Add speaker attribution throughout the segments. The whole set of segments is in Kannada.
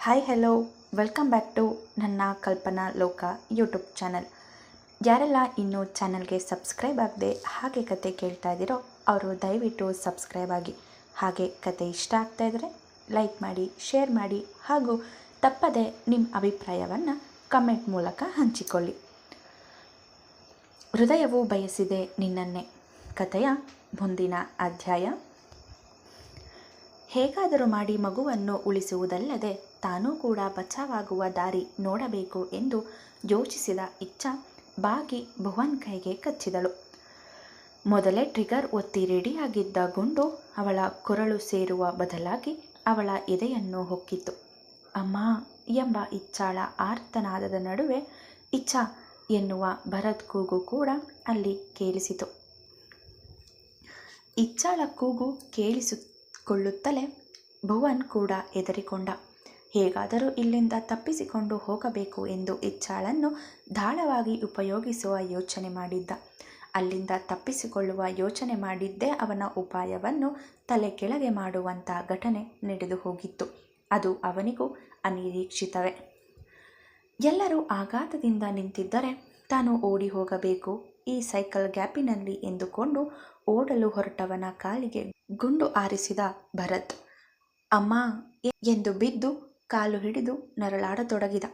Speaker 1: Hi hello welcome back to ನನ್ನ ಕಲ್ಪನಾ ಲೋಕ ಯೂಟ್ಯೂಬ್ ಚಾನಲ್. ಯಾರೆಲ್ಲ ಇನ್ನೂ ಚಾನಲ್ಗೆ ಸಬ್ಸ್ಕ್ರೈಬ್ ಆಗದೆ ಹಾಗೆ ಕತೆ ಕೇಳ್ತಾ ಇದ್ದೀರೋ ಅವರು ದಯವಿಟ್ಟು ಸಬ್ಸ್ಕ್ರೈಬ್ ಆಗಿ. ಹಾಗೆ ಕತೆ ಇಷ್ಟ ಆಗ್ತಾ ಇದ್ದರೆ ಲೈಕ್ ಮಾಡಿ, ಶೇರ್ ಮಾಡಿ ಹಾಗೂ ತಪ್ಪದೆ ನಿಮ್ಮ ಅಭಿಪ್ರಾಯವನ್ನು ಕಮೆಂಟ್ ಮೂಲಕ ಹಂಚಿಕೊಳ್ಳಿ. ಹೃದಯವು ಬಯಸಿದೆ ನಿನ್ನನ್ನೇ ಕಥೆಯ ಮುಂದಿನ ಅಧ್ಯಾಯ. ಹೇಗಾದರೂ ಮಾಡಿ ಮಗುವನ್ನು ಉಳಿಸುವುದಲ್ಲದೆ ತಾನೂ ಕೂಡ ಬಚಾವಾಗುವ ದಾರಿ ನೋಡಬೇಕು ಎಂದು ಯೋಚಿಸಿದ ಇಚ್ಛಾ ಬಾಗಿ ಭುವನ್ ಕೈಗೆ ಕಚ್ಚಿದಳು. ಮೊದಲೇ ಟ್ರಿಗರ್ ಒತ್ತಿ ರೆಡಿಯಾಗಿದ್ದ ಗುಂಡು ಅವಳ ಕೊರಳು ಸೇರುವ ಬದಲಾಗಿ ಅವಳ ಎದೆಯನ್ನು ಹೊಕ್ಕಿತು. ಅಮ್ಮ ಎಂಬ ಇಚ್ಛಾಳ ಆರ್ತನಾದದ ನಡುವೆ ಇಚ್ಛಾ ಎನ್ನುವ ಭರತ್ ಕೂಗು ಕೂಡ ಅಲ್ಲಿ ಕೇಳಿಸಿತು. ಇಚ್ಛಾಳ ಕೂಗು ಕೇಳಿಸಿಕೊಳ್ಳುತ್ತಲೇ ಭುವನ್ ಕೂಡ ಹೆದರಿಕೊಂಡ. ಹೇಗಾದರೂ ಇಲ್ಲಿಂದ ತಪ್ಪಿಸಿಕೊಂಡು ಹೋಗಬೇಕು ಎಂದು ಇಚ್ಛಾಳನ್ನು ದಾಳವಾಗಿ ಉಪಯೋಗಿಸುವ ಯೋಚನೆ ಮಾಡಿದ್ದ. ಅಲ್ಲಿಂದ ತಪ್ಪಿಸಿಕೊಳ್ಳುವ ಯೋಚನೆ ಮಾಡಿದ್ದೇ ಅವನ ಉಪಾಯವನ್ನು ತಲೆ ಕೆಳಗೆ ಮಾಡುವಂಥ ಘಟನೆ ನಡೆದು ಹೋಗಿತ್ತು. ಅದು ಅವನಿಗೂ ಅನಿರೀಕ್ಷಿತವೇ. ಎಲ್ಲರೂ ಆಘಾತದಿಂದ ನಿಂತಿದ್ದರೆ ತಾನು ಓಡಿ ಹೋಗಬೇಕು ಈ ಸೈಕಲ್ ಗ್ಯಾಪಿನಲ್ಲಿ ಎಂದುಕೊಂಡು ಓಡಲು ಹೊರಟವನ ಕಾಲಿಗೆ ಗುಂಡು ಆರಿಸಿದ ಭರತ್ ಅಮ್ಮ ಎಂದು ಬಿದ್ದು ಕಾಲು ಹಿಡಿದು ನರಳಾಡತೊಡಗಿದ.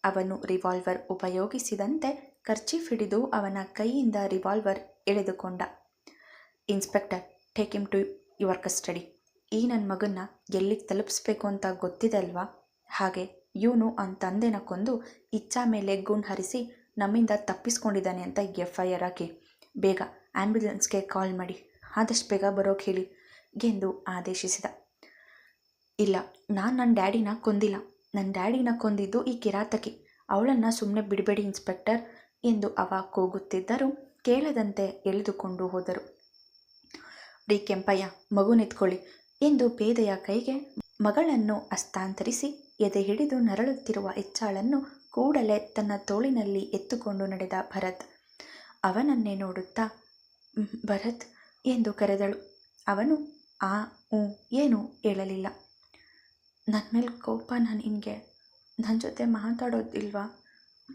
Speaker 1: ಅವನು ರಿವಾಲ್ವರ್ ಉಪಯೋಗಿಸಿದಂತೆ ಕರ್ಚೀಫ್ ಹಿಡಿದು ಅವನ ಕೈಯಿಂದ ರಿವಾಲ್ವರ್ ಎಳೆದುಕೊಂಡ. Inspector, take him to your custody. ಈ ನನ್ನ ಮಗನ್ನ ಎಲ್ಲಿಗೆ ತಲುಪಿಸ್ಬೇಕು ಅಂತ ಗೊತ್ತಿದೆ ಅಲ್ವಾ? ಹಾಗೆ ಇವನು ಅವನ ತಂದೆನ ಕೊಂದು ಇಚ್ಛಾ ಮೇಲೆ ಗುಂಡು ಹರಿಸಿ ನಮ್ಮಿಂದ ತಪ್ಪಿಸ್ಕೊಂಡಿದ್ದಾನೆ ಅಂತ FIR ಹಾಕಿ. ಬೇಗ ಆ್ಯಂಬ್ಯುಲೆನ್ಸ್ಗೆ ಕಾಲ್ ಮಾಡಿ, ಆದಷ್ಟು ಬೇಗ ಬರೋಕೆ ಹೇಳಿ ಎಂದು ಆದೇಶಿಸಿದ. ಇಲ್ಲ, ನಾನು ನನ್ನ ಡ್ಯಾಡಿನ ಕೊಂದಿಲ್ಲ. ನನ್ನ ಡ್ಯಾಡಿನ ಕೊಂದಿದ್ದು ಈ ಕಿರಾತಕಿ. ಅವಳನ್ನು ಸುಮ್ಮನೆ ಬಿಡಬೇಡಿ ಇನ್ಸ್ಪೆಕ್ಟರ್ ಎಂದು ಅವ ಕೂಗುತ್ತಿದ್ದರೂ ಕೇಳದಂತೆ ಎಳೆದುಕೊಂಡು ಹೋದರು. ಡಿ ಕೆಂಪಯ್ಯ, ಮಗುನೆತ್ಕೊಳ್ಳಿ ಎಂದು ಪೇದೆಯ ಕೈಗೆ ಮಗಳನ್ನು ಹಸ್ತಾಂತರಿಸಿ ಎದೆ ಹಿಡಿದು ನರಳುತ್ತಿರುವ ಇಚ್ಛಾಳನ್ನು ಕೂಡಲೇ ತನ್ನ ತೋಳಿನಲ್ಲಿ ಎತ್ತುಕೊಂಡು ನಡೆದ ಭರತ್ ಅವನನ್ನೇ ನೋಡುತ್ತಾ ಭರತ್ ಎಂದು ಕರೆದಳು. ಅವನು ಏನೂ ಹೇಳಲಿಲ್ಲ. ನನ್ನ ಮೇಲೆ ಕೋಪನ ನಿನಗೆ? ನನ್ನ ಜೊತೆ ಮಾತಾಡೋದಿಲ್ವಾ?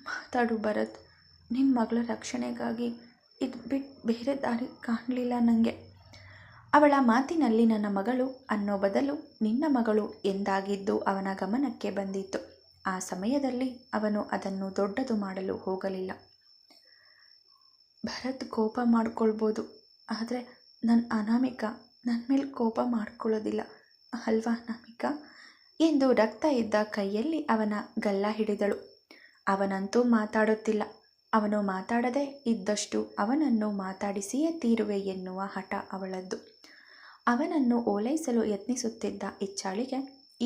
Speaker 1: ಮಾತಾಡು ಭರತ್. ನಿನ್ನ ಮಗಳ ರಕ್ಷಣೆಗಾಗಿ ಇದು ಬಿಟ್ಟು ಬೇರೆ ದಾರಿ ಕಾಣಲಿಲ್ಲ ನನಗೆ. ಅವಳ ಮಾತಿನಲ್ಲಿ ನನ್ನ ಮಗಳು ಅನ್ನೋ ಬದಲು ನಿನ್ನ ಮಗಳು ಎಂದಾಗಿದ್ದು ಅವನ ಗಮನಕ್ಕೆ ಬಂದಿತ್ತು. ಆ ಸಮಯದಲ್ಲಿ ಅವನು ಅದನ್ನು ದೊಡ್ಡದು ಮಾಡಲು ಹೋಗಲಿಲ್ಲ. ಭರತ್ ಕೋಪ ಮಾಡ್ಕೊಳ್ಬೋದು, ಆದರೆ ನನ್ನ ಅನಾಮಿಕ ನನ್ನ ಮೇಲೆ ಕೋಪ ಮಾಡ್ಕೊಳ್ಳೋದಿಲ್ಲ ಅಲ್ವಾ ಅನಾಮಿಕಾ ಎಂದು ರಕ್ತ ಇದ್ದ ಕೈಯಲ್ಲಿ ಅವನ ಗಲ್ಲ ಹಿಡಿದಳು. ಅವನಂತೂ ಮಾತಾಡುತ್ತಿಲ್ಲ. ಅವನು ಮಾತಾಡದೇ ಇದ್ದಷ್ಟು ಅವನನ್ನು ಮಾತಾಡಿಸಿಯೇ ತೀರುವೆ ಎನ್ನುವ ಹಠ ಅವಳದ್ದು. ಅವನನ್ನು ಓಲೈಸಲು ಯತ್ನಿಸುತ್ತಿದ್ದ ಇಚ್ಛಾಳಿಗೆ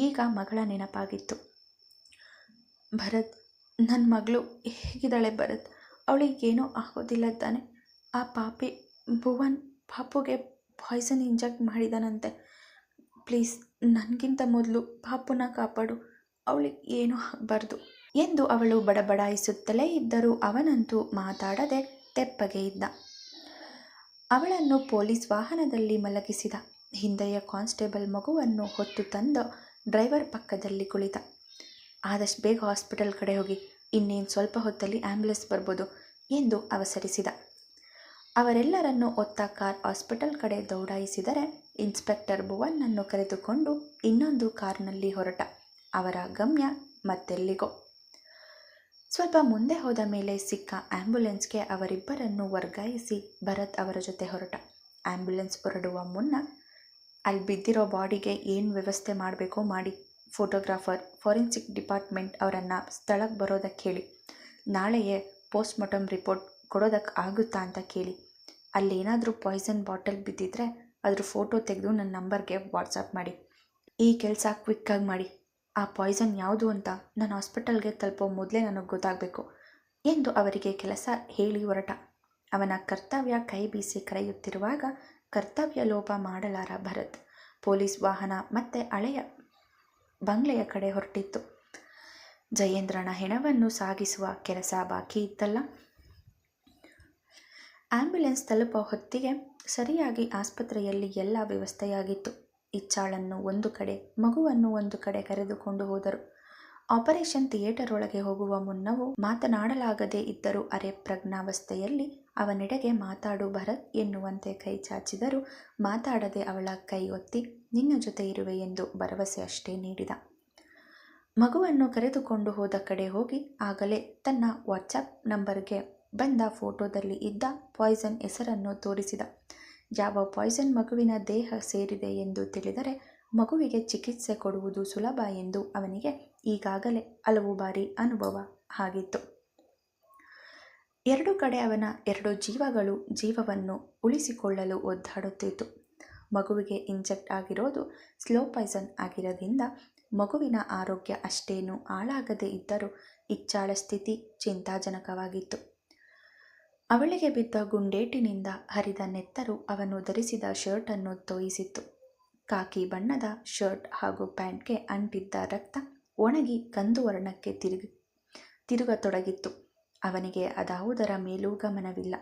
Speaker 1: ಈಗ ಮಗಳ ನೆನಪಾಗಿತ್ತು. ಭರತ್, ನನ್ನ ಮಗಳು ಹೇಗಿದ್ದಾಳೆ ಭರತ್? ಅವಳಿಗೇನೂ ಆಗೋದಿಲ್ಲ ತಾನೆ? ಆ ಪಾಪಿ ಭುವನ್ ಪಾಪುಗೆ ಪಾಯ್ಸನ್ ಇಂಜೆಕ್ಟ್ ಮಾಡಿದಾನಂತೆ. ಪ್ಲೀಸ್, ನನಗಿಂತ ಮೊದಲು ಪಾಪುನ ಕಾಪಾಡು, ಅವಳಿಗೆ ಏನೂ ಆಗಬಾರ್ದು ಎಂದು ಅವಳು ಬಡಬಡಾಯಿಸುತ್ತಲೇ ಇದ್ದರೂ ಅವನಂತೂ ಮಾತಾಡದೆ ತೆಪ್ಪಗೆ ಇದ್ದ. ಅವಳನ್ನು ಪೊಲೀಸ್ ವಾಹನದಲ್ಲಿ ಮಲಗಿಸಿದ. ಹಿಂದೆಯ ಕಾನ್ಸ್ಟೇಬಲ್ ಮಗುವನ್ನು ಹೊತ್ತು ತಂದು ಡ್ರೈವರ್ ಪಕ್ಕದಲ್ಲಿ ಕುಳಿತ. ಆದಷ್ಟು ಬೇಗ ಹಾಸ್ಪಿಟಲ್ ಕಡೆ ಹೋಗಿ, ಇನ್ನೇನು ಸ್ವಲ್ಪ ಹೊತ್ತಲ್ಲಿ ಆ್ಯಂಬುಲೆನ್ಸ್ ಬರ್ಬೋದು ಎಂದು ಅವಸರಿಸಿದ. ಅವರೆಲ್ಲರನ್ನು ಒತ್ತ ಕಾರ್ ಹಾಸ್ಪಿಟಲ್ ಕಡೆ ದೌಡಾಯಿಸಿದರೆ ಇನ್ಸ್ಪೆಕ್ಟರ್ ಭುವನ್ನನ್ನು ಕರೆದುಕೊಂಡು ಇನ್ನೊಂದು ಕಾರ್ನಲ್ಲಿ ಹೊರಟ. ಅವರ ಗಮ್ಯ ಮತ್ತೆಲ್ಲಿಗೋ. ಸ್ವಲ್ಪ ಮುಂದೆ ಹೋದ ಮೇಲೆ ಸಿಕ್ಕ ಆ್ಯಂಬುಲೆನ್ಸ್ಗೆ ಅವರಿಬ್ಬರನ್ನು ವರ್ಗಾಯಿಸಿ ಭರತ್ ಅವರ ಜೊತೆ ಹೊರಟ. ಆ್ಯಂಬುಲೆನ್ಸ್ ಹೊರಡುವ ಮುನ್ನ ಅಲ್ಲಿ ಬಿದ್ದಿರೋ ಬಾಡಿಗೆ ಏನು ವ್ಯವಸ್ಥೆ ಮಾಡಬೇಕೋ ಮಾಡಿ, ಫೋಟೋಗ್ರಾಫರ್, ಫಾರೆನ್ಸಿಕ್ ಡಿಪಾರ್ಟ್ಮೆಂಟ್ ಅವರನ್ನು ಸ್ಥಳಕ್ಕೆ ಬರೋದಕ್ಕೆ ಹೇಳಿ, ನಾಳೆಯೇ ಪೋಸ್ಟ್ಮಾರ್ಟಮ್ ರಿಪೋರ್ಟ್ ಕೊಡೋದಕ್ಕೆ ಆಗುತ್ತಾ ಅಂತ ಕೇಳಿ, ಅಲ್ಲೇನಾದರೂ ಪಾಯ್ಸನ್ ಬಾಟಲ್ ಬಿದ್ದಿದ್ರೆ ಅದ್ರ ಫೋಟೋ ತೆಗೆದು ನನ್ನ ನಂಬರ್ಗೆ ವಾಟ್ಸಪ್ ಮಾಡಿ. ಈ ಕೆಲಸ ಕ್ವಿಕ್ಕಾಗಿ ಮಾಡಿ. ಆ ಪಾಯ್ಸನ್ ಯಾವುದು ಅಂತ ನಾನು ಹಾಸ್ಪಿಟಲ್ಗೆ ತಲುಪೋ ಮೊದಲೇ ನನಗೆ ಗೊತ್ತಾಗಬೇಕು ಎಂದು ಅವರಿಗೆ ಕೆಲಸ ಹೇಳಿ ಹೊರಟ. ಅವನ ಕರ್ತವ್ಯ ಕೈ ಬೀಸಿ ಕರೆಯುತ್ತಿರುವಾಗ ಕರ್ತವ್ಯ ಲೋಪ ಮಾಡಲಾರ ಭರತ್ ಪೊಲೀಸ್ ವಾಹನ ಮತ್ತೆ ಹಳೆಯ ಬಂಗ್ಲೆಯ ಕಡೆ ಹೊರಟಿತ್ತು. ಜಯೇಂದ್ರನ ಹೆಣವನ್ನು ಸಾಗಿಸುವ ಕೆಲಸ ಬಾಕಿ ಇತ್ತಲ್ಲ. ಆ್ಯಂಬುಲೆನ್ಸ್ ತಲುಪೋ ಹೊತ್ತಿಗೆ ಸರಿಯಾಗಿ ಆಸ್ಪತ್ರೆಯಲ್ಲಿ ಎಲ್ಲ ವ್ಯವಸ್ಥೆಯಾಗಿತ್ತು. ಇಚ್ಛಾಳನ್ನು ಒಂದು ಕಡೆ, ಮಗುವನ್ನು ಒಂದು ಕಡೆ ಕರೆದುಕೊಂಡು ಹೋದರು. ಆಪರೇಷನ್ ಥಿಯೇಟರ್ ಒಳಗೆ ಹೋಗುವ ಮುನ್ನವೂ ಮಾತನಾಡಲಾಗದೇ ಇದ್ದರೂ ಅರೆ ಪ್ರಜ್ಞಾವಸ್ಥೆಯಲ್ಲಿ ಅವನೆಡೆಗೆ ಮಾತಾಡು ಭರತ್ ಎನ್ನುವಂತೆ ಕೈ ಚಾಚಿದರೂ ಮಾತಾಡದೆ ಅವಳ ಕೈ ಒತ್ತಿ ನಿನ್ನ ಜೊತೆ ಇರುವೆ ಎಂದು ಭರವಸೆ ಅಷ್ಟೇ ನೀಡಿದ. ಮಗುವನ್ನು ಕರೆದುಕೊಂಡು ಹೋದ ಕಡೆ ಹೋಗಿ ಆಗಲೇ ತನ್ನ ವಾಟ್ಸಪ್ ನಂಬರ್ಗೆ ಬಂದ ಫೋಟೋದಲ್ಲಿ ಇದ್ದ ಪಾಯ್ಸನ್ ಹೆಸರನ್ನು ತೋರಿಸಿದ. ಯಾವ ಪಾಯ್ಸನ್ ಮಗುವಿನ ದೇಹ ಸೇರಿದೆ ಎಂದು ತಿಳಿದರೆ ಮಗುವಿಗೆ ಚಿಕಿತ್ಸೆ ಕೊಡುವುದು ಸುಲಭ ಎಂದು ಅವನಿಗೆ ಈಗಾಗಲೇ ಹಲವು ಬಾರಿ ಅನುಭವ ಆಗಿತ್ತು. ಎರಡು ಕಡೆ ಅವನ ಎರಡು ಜೀವಗಳು ಜೀವವನ್ನು ಉಳಿಸಿಕೊಳ್ಳಲು ಒದ್ದಾಡುತ್ತಿತ್ತು. ಮಗುವಿಗೆ ಇಂಜೆಕ್ಟ್ ಆಗಿರೋದು ಸ್ಲೋ ಪಾಯ್ಸನ್ ಆಗಿರೋದ್ರಿಂದ ಮಗುವಿನ ಆರೋಗ್ಯ ಅಷ್ಟೇನೂ ಹಾಳಾಗದೇ ಇದ್ದರೂ ಇಚ್ಛಾಳ ಸ್ಥಿತಿ ಚಿಂತಾಜನಕವಾಗಿತ್ತು. ಅವಳಿಗೆ ಬಿದ್ದ ಗುಂಡೇಟಿನಿಂದ ಹರಿದ ನೆತ್ತರು ಅವನು ಧರಿಸಿದ ಶರ್ಟನ್ನು ತೋಯಿಸಿತ್ತು. ಕಾಕಿ ಬಣ್ಣದ ಶರ್ಟ್ ಹಾಗೂ ಪ್ಯಾಂಟ್ಗೆ ಅಂಟಿದ್ದ ರಕ್ತ ಒಣಗಿ ಕಂದು ವರ್ಣಕ್ಕೆ ತಿರುಗತೊಡಗಿತ್ತು. ಅವನಿಗೆ ಅದಾವುದರ ಮೇಲೂ ಗಮನವಿಲ್ಲ.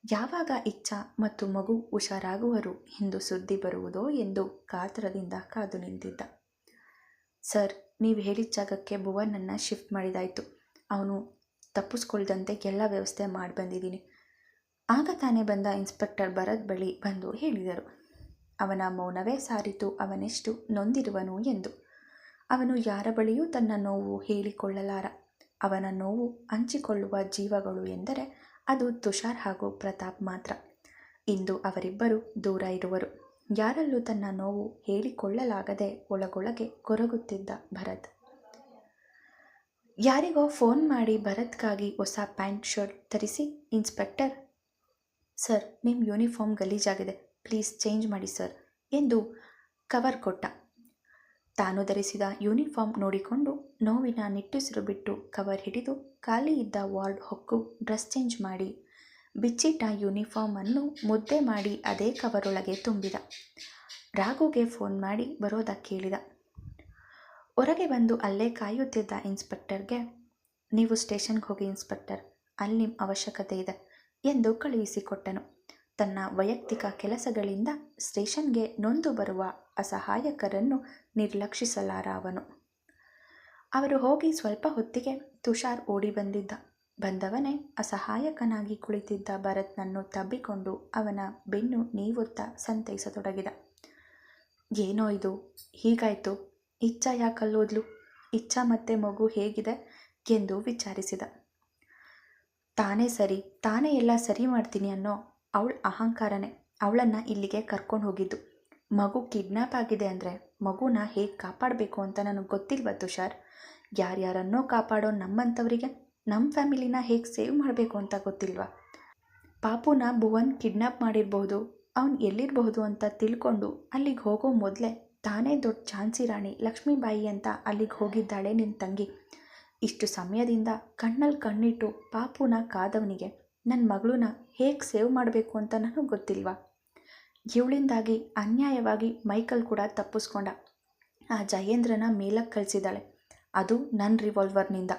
Speaker 1: ಯಾವಾಗ ಇಚ್ಛಾ ಮತ್ತು ಮಗು ಹುಷಾರಾಗುವರು ಎಂದು ಸುದ್ದಿ ಬರುವುದೋ ಎಂದು ಕಾತರದಿಂದ ಕಾದು ನಿಂತಿದ್ದ. ಸರ್, ನೀವು ಹೇಳಿದ ಜಾಗಕ್ಕೆ ಭುವನನ್ನು ಶಿಫ್ಟ್ ಮಾಡಿದಾಯಿತು. ಅವನು ತಪ್ಪಿಸ್ಕೊಳ್ದಂತೆ ಎಲ್ಲ ವ್ಯವಸ್ಥೆ ಮಾಡಿ ಬಂದಿದ್ದೀನಿ. ಆಗ ತಾನೇ ಬಂದ ಇನ್ಸ್ಪೆಕ್ಟರ್ ಭರತ್ ಬಳಿ ಬಂದು ಹೇಳಿದರು. ಅವನ ಮೌನವೇ ಸಾರಿತು ಅವನೆಷ್ಟು ನೊಂದಿರುವನು ಎಂದು. ಅವನು ಯಾರ ಬಳಿಯೂ ತನ್ನ ನೋವು ಹೇಳಿಕೊಳ್ಳಲಾರ. ಅವನ ನೋವು ಹಂಚಿಕೊಳ್ಳುವ ಜೀವಗಳು ಎಂದರೆ ಅದು ತುಷಾರ್ ಹಾಗೂ ಪ್ರತಾಪ್ ಮಾತ್ರ. ಇಂದು ಅವರಿಬ್ಬರು ದೂರ ಇರುವರು. ಯಾರಲ್ಲೂ ತನ್ನ ನೋವು ಹೇಳಿಕೊಳ್ಳಲಾಗದೆ ಒಳಗೊಳಗೆ ಕೊರಗುತ್ತಿದ್ದ ಭರತ್ ಯಾರಿಗೋ ಫೋನ್ ಮಾಡಿ ಭರತ್ಗಾಗಿ ಹೊಸ ಪ್ಯಾಂಟ್ ಶರ್ಟ್ ತರಿಸಿ, ಇನ್ಸ್ಪೆಕ್ಟರ್ ಸರ್, ನಿಮ್ಮ ಯೂನಿಫಾರ್ಮ್ ಗಲೀಜಾಗಿದೆ, ಪ್ಲೀಸ್ ಚೇಂಜ್ ಮಾಡಿ ಸರ್ ಎಂದು ಕವರ್ ಕೊಟ್ಟ. ತಾನು ಧರಿಸಿದ ಯೂನಿಫಾರ್ಮ್ ನೋಡಿಕೊಂಡು ನೋವಿನ ನಿಟ್ಟುಸಿರು ಬಿಟ್ಟು ಕವರ್ ಹಿಡಿದು ಖಾಲಿ ಇದ್ದ ವಾರ್ಡ್ ಹೊಕ್ಕು ಡ್ರೆಸ್ ಚೇಂಜ್ ಮಾಡಿ ಬಿಚ್ಚಿಟ್ಟ ಯೂನಿಫಾರ್ಮನ್ನು ಮುದ್ದೆ ಮಾಡಿ ಅದೇ ಕವರೊಳಗೆ ತುಂಬಿದ. ರಾಘುಗೆ ಫೋನ್ ಮಾಡಿ ಬರೋದಕ್ಕೆ ಕೇಳಿದ. ಹೊರಗೆ ಬಂದು ಅಲ್ಲೇ ಕಾಯುತ್ತಿದ್ದ ಇನ್ಸ್ಪೆಕ್ಟರ್ಗೆ, ನೀವು ಸ್ಟೇಷನ್ಗೆ ಹೋಗಿ ಇನ್ಸ್ಪೆಕ್ಟರ್, ಅಲ್ಲಿ ನಿಮ್ಮ ಅವಶ್ಯಕತೆ ಇದೆ ಎಂದು ಕಳುಹಿಸಿಕೊಟ್ಟನು. ತನ್ನ ವೈಯಕ್ತಿಕ ಕೆಲಸಗಳಿಂದ ಸ್ಟೇಷನ್ಗೆ ನೊಂದು ಬರುವ ಅಸಹಾಯಕರನ್ನು ನಿರ್ಲಕ್ಷಿಸಲಾರ ಅವನು. ಅವರು ಹೋಗಿ ಸ್ವಲ್ಪ ಹೊತ್ತಿಗೆ ತುಷಾರ್ ಓಡಿ ಬಂದಿದ್ದ. ಬಂದವನೇ ಅಸಹಾಯಕನಾಗಿ ಕುಳಿತಿದ್ದ ಭರತ್ನನ್ನು ತಬ್ಬಿಕೊಂಡು ಅವನ ಬೆನ್ನು ನೀವುತ್ತಾ ಸಂತೈಸತೊಡಗಿದ. ಏನೋ ಇದು ಹೀಗಾಯಿತು, ಇಚ್ಛಾ ಯಾಕಲ್ಲೋದ್ಲು, ಇಚ್ಛಾ ಮತ್ತೆ ಮಗು ಹೇಗಿದೆ ಎಂದು ವಿಚಾರಿಸಿದ. ತಾನೇ ಸರಿ, ತಾನೇ ಎಲ್ಲ ಸರಿ ಮಾಡ್ತೀನಿ ಅನ್ನೋ ಅವಳ ಅಹಂಕಾರನೇ ಅವಳನ್ನು ಇಲ್ಲಿಗೆ ಕರ್ಕೊಂಡು ಹೋಗಿದ್ದು. ಮಗು ಕಿಡ್ನ್ಯಾಪ್ ಆಗಿದೆ ಅಂದರೆ ಮಗುನ ಹೇಗೆ ಕಾಪಾಡಬೇಕು ಅಂತ ನನಗೆ ಗೊತ್ತಿಲ್ವ ತುಷಾರ್? ಯಾರ್ಯಾರನ್ನೋ ಕಾಪಾಡೋ ನಮ್ಮಂಥವರಿಗೆ ನಮ್ಮ ಫ್ಯಾಮಿಲಿನ ಹೇಗೆ ಸೇವ್ ಮಾಡಬೇಕು ಅಂತ ಗೊತ್ತಿಲ್ವಾ? ಪಾಪುನ ಭುವನ್ ಕಿಡ್ನ್ಯಾಪ್ ಮಾಡಿರಬಹುದು, ಅವನು ಎಲ್ಲಿರಬಹುದು ಅಂತ ತಿಳ್ಕೊಂಡು ಅಲ್ಲಿಗೆ ಹೋಗೋ ಮೊದಲೇ ತಾನೇ ದೊಡ್ಡ ಝಾನ್ಸಿ ರಾಣಿ ಲಕ್ಷ್ಮೀಬಾಯಿ ಅಂತ ಅಲ್ಲಿಗೆ ಹೋಗಿದ್ದಾಳೆ ನಿನ್ನ ತಂಗಿ. ಇಷ್ಟು ಸಮಯದಿಂದ ಕಣ್ಣಲ್ಲಿ ಕಣ್ಣಿಟ್ಟು ಪಾಪುನ ಕಾದವನಿಗೆ ನನ್ನ ಮಗಳನ್ನ ಹೇಗೆ ಸೇವ್ ಮಾಡಬೇಕು ಅಂತ ನನಗೆ ಗೊತ್ತಿಲ್ವಾ? ಇವಳಿಂದಾಗಿ ಅನ್ಯಾಯವಾಗಿ ಮೈಕಲ್ ಕೂಡ ತಪ್ಪಿಸ್ಕೊಂಡ. ಆ ಜಯೇಂದ್ರನ ಮೇಲಕ್ಕೆ ಕಳಿಸಿದ್ದಾಳೆ, ಅದು ನನ್ನ ರಿವಾಲ್ವರ್ನಿಂದ.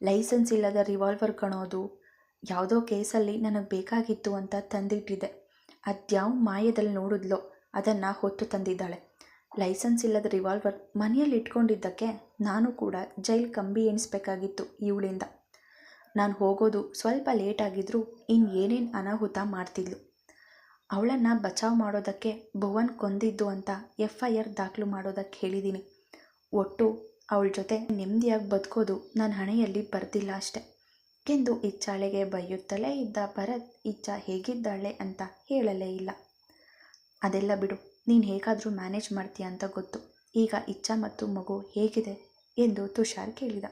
Speaker 1: ಲೈಸೆನ್ಸ್ ಇಲ್ಲದ ರಿವಾಲ್ವರ್ ಕಣೋದು. ಯಾವುದೋ ಕೇಸಲ್ಲಿ ನನಗೆ ಬೇಕಾಗಿತ್ತು ಅಂತ ತಂದಿಟ್ಟಿದ್ದೆ. ಅದ್ಯಾವ ಮಾಯದಲ್ಲಿ ನೋಡಿದ್ಲೋ ಅದನ್ನು ಹೊತ್ತು ತಂದಿದ್ದಾಳೆ. ಲೈಸೆನ್ಸ್ ಇಲ್ಲದ ರಿವಾಲ್ವರ್ ಮನೆಯಲ್ಲಿ ಇಟ್ಕೊಂಡಿದ್ದಕ್ಕೆ ನಾನು ಕೂಡ ಜೈಲ್ ಕಂಬಿ ಎಣಿಸ್ಬೇಕಾಗಿತ್ತು ಇವಳಿಂದ. ನಾನು ಹೋಗೋದು ಸ್ವಲ್ಪ ಲೇಟಾಗಿದ್ದರೂ ಇನ್ನೇನೇನು ಅನಾಹುತ ಮಾಡ್ತಿದ್ಲು. ಅವಳನ್ನು ಬಚಾವ್ ಮಾಡೋದಕ್ಕೆ ಭುವನ್ ಕೊಂದಿದ್ದು ಅಂತ FIR ದಾಖಲು ಮಾಡೋದಕ್ಕೆ ಹೇಳಿದ್ದೀನಿ. ಒಟ್ಟು ಅವಳ ಜೊತೆ ನೆಮ್ಮದಿಯಾಗಿ ಬದುಕೋದು ನನ್ನ ಹಣೆಯಲ್ಲಿ ಬರ್ತಿಲ್ಲ ಅಷ್ಟೆ ಎಂದು ಇಚ್ಛಾಳೆಗೆ ಬೈಯುತ್ತಲೇ ಇದ್ದ ಭರತ್ ಇಚ್ಛಾ ಹೇಗಿದ್ದಾಳೆ ಅಂತ ಹೇಳಲೇ ಇಲ್ಲ. ಅದೆಲ್ಲ ಬಿಡು, ನೀನು ಹೇಗಾದರೂ ಮ್ಯಾನೇಜ್ ಮಾಡ್ತೀಯ ಅಂತ ಗೊತ್ತು. ಈಗ ಇಚ್ಛಾ ಮತ್ತು ಮಗು ಹೇಗಿದೆ ಎಂದು ತುಷಾರ್ ಕೇಳಿದ.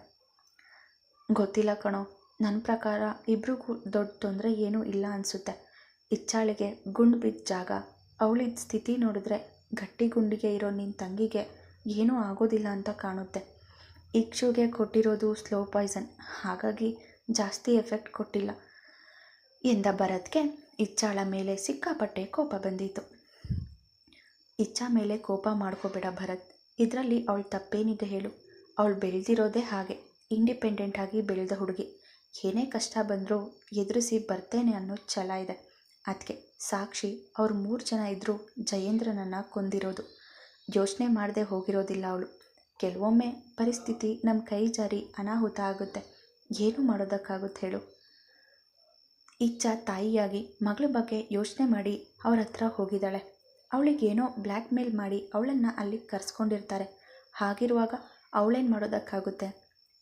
Speaker 1: ಗೊತ್ತಿಲ್ಲ ಕಣೋ, ನನ್ನ ಪ್ರಕಾರ ಇಬ್ರಿಗೂ ದೊಡ್ಡ ತೊಂದರೆ ಏನೂ ಇಲ್ಲ ಅನಿಸುತ್ತೆ. ಇಚ್ಛಾಳಿಗೆ ಗುಂಡು ಬಿದ್ದ ಜಾಗ, ಅವಳಿದ್ದ ಸ್ಥಿತಿ ನೋಡಿದ್ರೆ ಗಟ್ಟಿ ಗುಂಡಿಗೆ ಇರೋ ನಿನ್ನ ತಂಗಿಗೆ ಏನೂ ಆಗೋದಿಲ್ಲ ಅಂತ ಕಾಣುತ್ತೆ. ಇಕ್ಷುಗೆ ಕೊಟ್ಟಿರೋದು ಸ್ಲೋ ಪಾಯ್ಸನ್, ಹಾಗಾಗಿ ಜಾಸ್ತಿ ಎಫೆಕ್ಟ್ ಕೊಟ್ಟಿಲ್ಲ ಎಂದ ಭರತ್ಗೆ ಇಚ್ಛಾಳ ಮೇಲೆ ಸಿಕ್ಕಾಪಟ್ಟೆ ಕೋಪ ಬಂದಿತ್ತು. ಇಚ್ಛಾ ಮೇಲೆ ಕೋಪ ಮಾಡ್ಕೋಬೇಡ ಭರತ್, ಇದರಲ್ಲಿ ಅವಳು ತಪ್ಪೇನಿದೆ ಹೇಳು? ಅವಳು ಬೆಳೆದಿರೋದೇ ಹಾಗೆ, ಇಂಡಿಪೆಂಡೆಂಟ್ ಆಗಿ ಬೆಳೆದ ಹುಡುಗಿ. ಏನೇ ಕಷ್ಟ ಬಂದರೂ ಎದುರಿಸಿ ಬರ್ತೇನೆ ಅನ್ನೋ ಛಲ ಇದೆ. ಅದಕ್ಕೆ ಸಾಕ್ಷಿ ಅವ್ರು 3 ಜನ ಇದ್ದರೂ ಜಯೇಂದ್ರನನ್ನು ಕೊಂದಿರೋದು. ಯೋಚನೆ ಮಾಡದೆ ಹೋಗಿರೋದಿಲ್ಲ ಅವಳು. ಕೆಲವೊಮ್ಮೆ ಪರಿಸ್ಥಿತಿ ನಮ್ಮ ಕೈ ಜಾರಿ ಅನಾಹುತ ಆಗುತ್ತೆ. ಏನು ಮಾಡೋದಕ್ಕಾಗುತ್ತೆ ಹೇಳು? ಇಚ್ಛಾ ತಾಯಿಯಾಗಿ ಮಗಳ ಬಗ್ಗೆ ಯೋಚನೆ ಮಾಡಿ ಅವ್ರ ಹತ್ರ ಹೋಗಿದ್ದಾಳೆ. ಅವಳಿಗೇನೋ ಬ್ಲ್ಯಾಕ್ ಮೇಲ್ ಮಾಡಿ ಅವಳನ್ನು ಅಲ್ಲಿಗೆ ಕರೆಸ್ಕೊಂಡಿರ್ತಾರೆ. ಹಾಗಿರುವಾಗ ಅವಳೇನು ಮಾಡೋದಕ್ಕಾಗುತ್ತೆ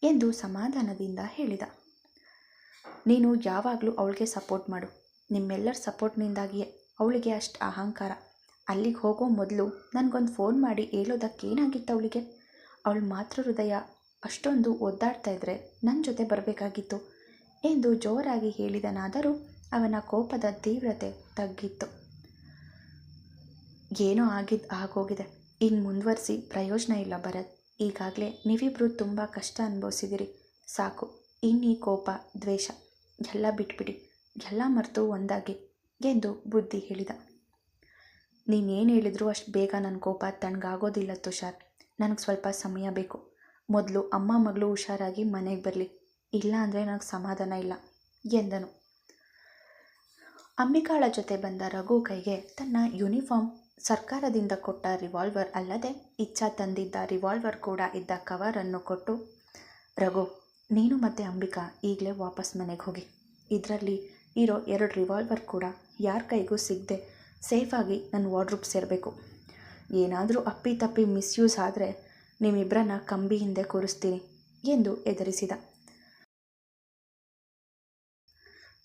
Speaker 1: ಎಂದು ಸಮಾಧಾನದಿಂದ ಹೇಳಿದ. ನೀನು ಯಾವಾಗಲೂ ಅವಳಿಗೆ ಸಪೋರ್ಟ್ ಮಾಡು. ನಿಮ್ಮೆಲ್ಲರ ಸಪೋರ್ಟ್ನಿಂದಾಗಿಯೇ ಅವಳಿಗೆ ಅಷ್ಟು ಅಹಂಕಾರ. ಅಲ್ಲಿಗೆ ಹೋಗೋ ಮೊದಲು ನನಗೊಂದು ಫೋನ್ ಮಾಡಿ ಹೇಳೋದಕ್ಕೇನಾಗಿತ್ತು ಅವಳಿಗೆ? ಅವಳ ಮಾತೃ ಹೃದಯ ಅಷ್ಟೊಂದು ಒದ್ದಾಡ್ತಾ ಇದ್ರೆ ನನ್ನ ಜೊತೆ ಬರಬೇಕಾಗಿತ್ತು ಎಂದು ಜೋರಾಗಿ ಹೇಳಿದನಾದರೂ ಅವನ ಕೋಪದ ತೀವ್ರತೆ ತಗ್ಗಿತ್ತು. ಏನೋ ಆಗೋಗಿದೆ, ಇನ್ನು ಮುಂದುವರಿಸಿ ಪ್ರಯೋಜನ ಇಲ್ಲ ಭರತ್. ಈಗಾಗಲೇ ನೀವಿಬ್ಬರು ತುಂಬ ಕಷ್ಟ ಅನುಭವಿಸಿದಿರಿ. ಸಾಕು, ಇನ್ನೀ ಕೋಪ ದ್ವೇಷ ಎಲ್ಲ ಬಿಟ್ಬಿಡಿ, ಎಲ್ಲ ಮರೆತು ಒಂದಾಗಿ ಎಂದು ಬುದ್ಧಿ ಹೇಳಿದ. ನೀನೇನು ಹೇಳಿದ್ರು ಅಷ್ಟು ಬೇಗ ನನ್ನ ಕೋಪ ತಣ್ಣಗಾಗೋದಿಲ್ಲ ತುಷಾರ್. ನನಗೆ ಸ್ವಲ್ಪ ಸಮಯ ಬೇಕು. ಮೊದಲು ಅಮ್ಮ ಮಗಳು ಹುಷಾರಾಗಿ ಮನೆಗೆ ಬರಲಿ, ಇಲ್ಲ ಅಂದರೆ ನನಗೆ ಸಮಾಧಾನ ಇಲ್ಲ ಎಂದನು. ಅಂಬಿಕಾಳ ಜೊತೆ ಬಂದ ರಘು ಕೈಗೆ ತನ್ನ ಯೂನಿಫಾರ್ಮ್, ಸರ್ಕಾರದಿಂದ ಕೊಟ್ಟ ರಿವಾಲ್ವರ್ ಅಲ್ಲದೆ ಇಚ್ಛಾ ತಂದಿದ್ದ ರಿವಾಲ್ವರ್ ಕೂಡ ಇದ್ದ ಕವರನ್ನು ಕೊಟ್ಟು, ರಘು, ನೀನು ಮತ್ತು ಅಂಬಿಕಾ ಈಗಲೇ ವಾಪಸ್ ಮನೆಗೆ ಹೋಗಿ. ಇದರಲ್ಲಿ ಇರೋ 2 ರಿವಾಲ್ವರ್ ಕೂಡ ಯಾರ ಕೈಗೂ ಸಿಗದೆ ಸೇಫಾಗಿ ನನ್ನ ವಾರ್ಡ್ರೂಬ್ ಸೇರಬೇಕು. ಏನಾದರೂ ಅಪ್ಪಿತಪ್ಪಿ ಮಿಸ್ಯೂಸ್ ಆದರೆ ನಿಮ್ಮಿಬ್ಬರನ್ನ ಕಂಬಿ ಹಿಂದೆ ಕೂರಿಸ್ತೀನಿ ಎಂದು ಎದುರಿಸಿದ.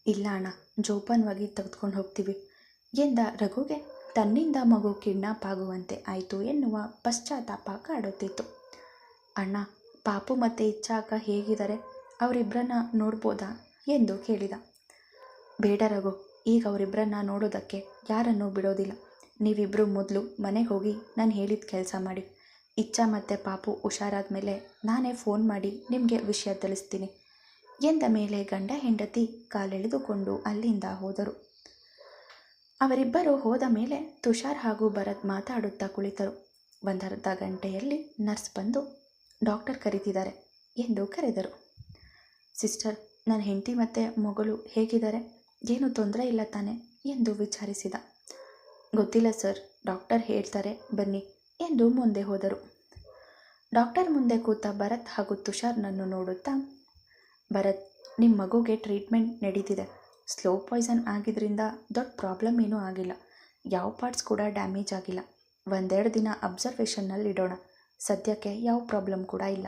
Speaker 1: ಇಲ್ಲ ಅಣ್ಣ, ಜೋಪಾನವಾಗಿ ತೆಗೆದುಕೊಂಡು ಹೋಗ್ತೀವಿ ಎಂದ ರಘುಗೆ ತನ್ನಿಂದ ಮಗು ಕಿಡ್ನಾಪ್ ಆಗುವಂತೆ ಆಯಿತು ಎನ್ನುವ ಪಶ್ಚಾತ್ತಾಪ ಕಾಡುತ್ತಿತ್ತು. ಅಣ್ಣ, ಪಾಪು ಮತ್ತು ಇಚ್ಛಾ ಅಕ್ಕ ಹೇಗಿದ್ದಾರೆ? ಅವರಿಬ್ಬರನ್ನ ನೋಡ್ಬೋದಾ ಎಂದು ಕೇಳಿದ. ಬೇಡ ರಘು, ಈಗ ಅವರಿಬ್ಬರನ್ನ ನೋಡೋದಕ್ಕೆ ಯಾರನ್ನೂ ಬಿಡೋದಿಲ್ಲ. ನೀವಿಬ್ಬರು ಮೊದಲು ಮನೆಗೆ ಹೋಗಿ ನಾನು ಹೇಳಿದ ಕೆಲಸ ಮಾಡಿ. ಇಚ್ಛಾ ಮತ್ತು ಪಾಪು ಹುಷಾರಾದ ಮೇಲೆ ನಾನೇ ಫೋನ್ ಮಾಡಿ ನಿಮಗೆ ವಿಷಯ ತಿಳಿಸ್ತೀನಿ ಎಂದ ಮೇಲೆ ಗಂಡ ಹೆಂಡತಿ ಕಾಲೆಳೆದುಕೊಂಡು ಅಲ್ಲಿಂದ ಹೋದರು. ಅವರಿಬ್ಬರು ಹೋದ ಮೇಲೆ ತುಷಾರ್ ಹಾಗೂ ಭರತ್ ಮಾತಾಡುತ್ತಾ ಕುಳಿತರು. 1/2 ಗಂಟೆಯಲ್ಲಿ ನರ್ಸ್ ಬಂದು ಡಾಕ್ಟರ್ ಕರೀತಿದ್ದಾರೆ ಎಂದು ಕರೆದರು. ಸಿಸ್ಟರ್, ನನ್ನ ಹೆಂಡತಿ ಮತ್ತು ಮಗಳು ಹೇಗಿದ್ದಾರೆ? ಏನು ತೊಂದರೆ ಇಲ್ಲ ತಾನೆ ಎಂದು ವಿಚಾರಿಸಿದ. ಗೊತ್ತಿಲ್ಲ ಸರ್, ಡಾಕ್ಟರ್ ಹೇಳ್ತಾರೆ ಬನ್ನಿ ಎಂದು ಮುಂದೆ ಹೋದರು. ಡಾಕ್ಟರ್ ಮುಂದೆ ಕೂತ ಭರತ್ ಹಾಗೂ ತುಷಾರ್ನನ್ನು ನೋಡುತ್ತಾ, ಭರತ್, ನಿಮ್ಮ ಮಗುಗೆ ಟ್ರೀಟ್ಮೆಂಟ್ ನಡೀತಿದೆ. ಸ್ಲೋ ಪಾಯ್ಸನ್ ಆಗಿದ್ದರಿಂದ ದೊಡ್ಡ ಪ್ರಾಬ್ಲಮ್ ಏನೂ ಆಗಿಲ್ಲ. ಯಾವ ಪಾರ್ಟ್ಸ್ ಕೂಡ ಡ್ಯಾಮೇಜ್ ಆಗಿಲ್ಲ. 1-2 ದಿನ ಅಬ್ಸರ್ವೇಷನ್ನಲ್ಲಿ ಇಡೋಣ. ಸದ್ಯಕ್ಕೆ ಯಾವ ಪ್ರಾಬ್ಲಮ್ ಕೂಡ ಇಲ್ಲ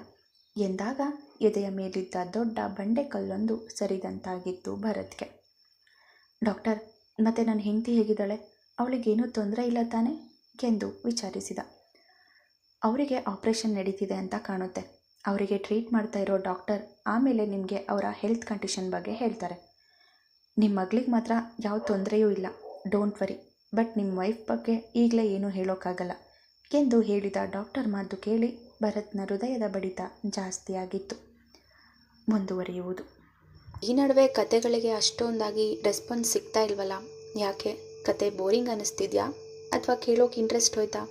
Speaker 1: ಎಂದಾಗ ಎದೆಯ ಮೇಲಿದ್ದ ದೊಡ್ಡ ಬಂಡೆಕಲ್ಲೊಂದು ಸರಿದಂತಾಗಿತ್ತು ಭರತ್ಗೆ. ಡಾಕ್ಟರ್, ಮತ್ತೆ ನನ್ನ ಹೆಂಡತಿ ಹೇಗಿದ್ದಾಳೆ? ಅವಳಿಗೇನೂ ತೊಂದರೆ ಇಲ್ಲ ತಾನೆ ಎಂದು ವಿಚಾರಿಸಿದ. ಅವರಿಗೆ ಆಪರೇಷನ್ ನಡೀತಿದೆ ಅಂತ ಕಾಣುತ್ತೆ. ಅವರಿಗೆ ಟ್ರೀಟ್ ಮಾಡ್ತಾ ಇರೋ ಡಾಕ್ಟರ್ ಆಮೇಲೆ ನಿಮಗೆ ಅವರ ಹೆಲ್ತ್ ಕಂಡೀಷನ್ ಬಗ್ಗೆ ಹೇಳ್ತಾರೆ. ನಿಮ್ಮ ಮಗಳಿಗೆ ಮಾತ್ರ ಯಾವ ತೊಂದರೆಯೂ ಇಲ್ಲ, ಡೋಂಟ್ ವರಿ. ಬಟ್ ನಿಮ್ಮ ವೈಫ್ ಬಗ್ಗೆ ಈಗಲೇ ಏನೂ ಹೇಳೋಕ್ಕಾಗಲ್ಲ ಎಂದು ಹೇಳಿದ ಡಾಕ್ಟರ್ ಮಾತು ಕೇಳಿ ಭರತ್ನ ಹೃದಯದ ಬಡಿತ ಜಾಸ್ತಿಯಾಗಿತ್ತು. ಮುಂದುವರಿಯುವುದು. ಈ ನಡುವೆ ಕತೆಗಳಿಗೆ ಅಷ್ಟೊಂದಾಗಿ ರೆಸ್ಪಾನ್ಸ್ ಸಿಗ್ತಾ ಇಲ್ವಲ್ಲ? ಯಾಕೆ? ಕತೆ ಬೋರಿಂಗ್ ಅನ್ನಿಸ್ತಿದ್ಯಾ ಅಥವಾ ಕೇಳೋಕೆ ಇಂಟ್ರೆಸ್ಟ್ ಹೋಯ್ತಾ?